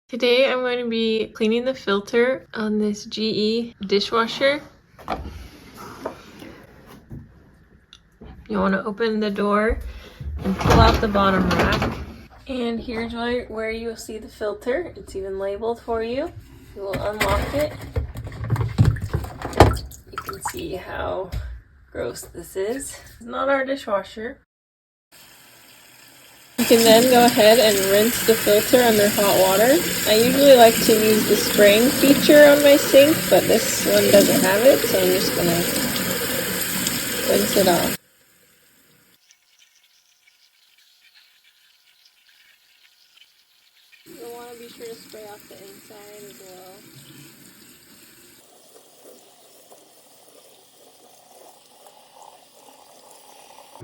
Today I'm going to be cleaning the filter on this GE dishwasher. You want to open the door and pull out the bottom rack. And here's where you will see the filter. It's even labeled for you. You will unlock it. You can see how gross this is. It's not our dishwasher. You can then go ahead and rinse the filter under hot water. I usually like to use the spraying feature on my sink, but this one doesn't have it, so I'm just going to rinse it off. You'll want to be sure to spray off the inside as well.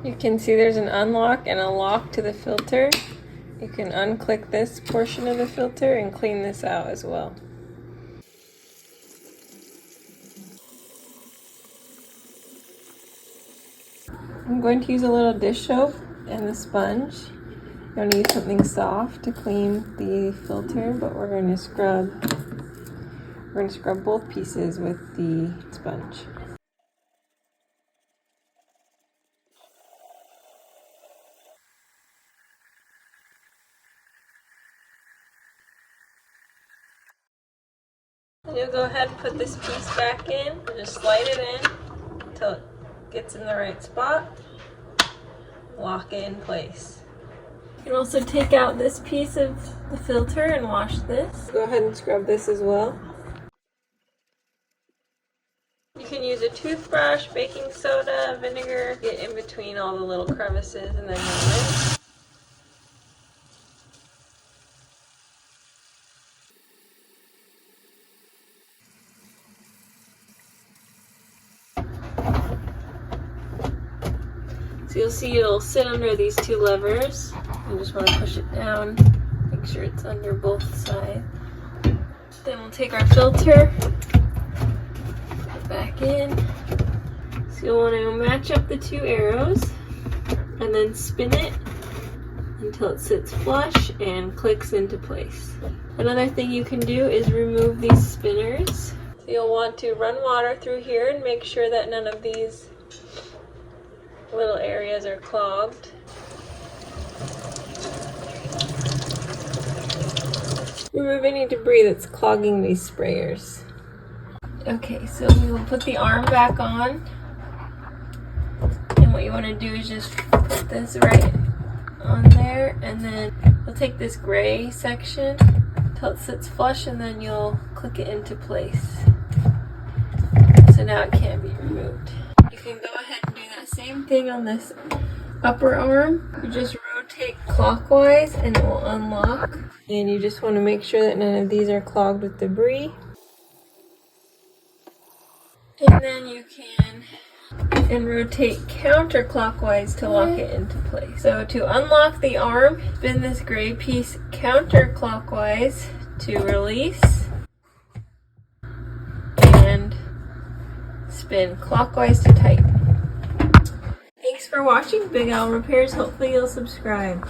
You can see there's an unlock and a lock to the filter. You can unclick this portion of the filter and clean this out as well. I'm going to use a little dish soap and the sponge. You're going to use something soft to clean the filter, but we're going to scrub both pieces with the sponge. And you'll go ahead and put this piece back in and just slide it in until it gets in the right spot. Lock it in place. You can also take out this piece of the filter and wash this. Go ahead and scrub this as well. You can use a toothbrush, baking soda, vinegar, get in between all the little crevices, and then you'll rinse. So you'll see it'll sit under these two levers. You just want to push it down, make sure it's under both sides. Then we'll take our filter, put it back in. So you'll want to match up the two arrows and then spin it until it sits flush and clicks into place. Another thing you can do is remove these spinners. So you'll want to run water through here and make sure that none of these little areas are clogged. Remove any debris that's clogging these sprayers. Okay, so we will put the arm back on. And what you want to do is just put this right on there, and then you'll take this gray section until it sits flush, and then you'll click it into place. So now it can't be removed. You can go ahead and do that same thing on this upper arm. You just rotate clockwise and it will unlock. And you just want to make sure that none of these are clogged with debris. And then you can rotate counterclockwise to lock it into place. So to unlock the arm, spin this gray piece counterclockwise to release. And spin clockwise to tighten. Thanks for watching Big Owl Repairs. Hopefully you'll subscribe.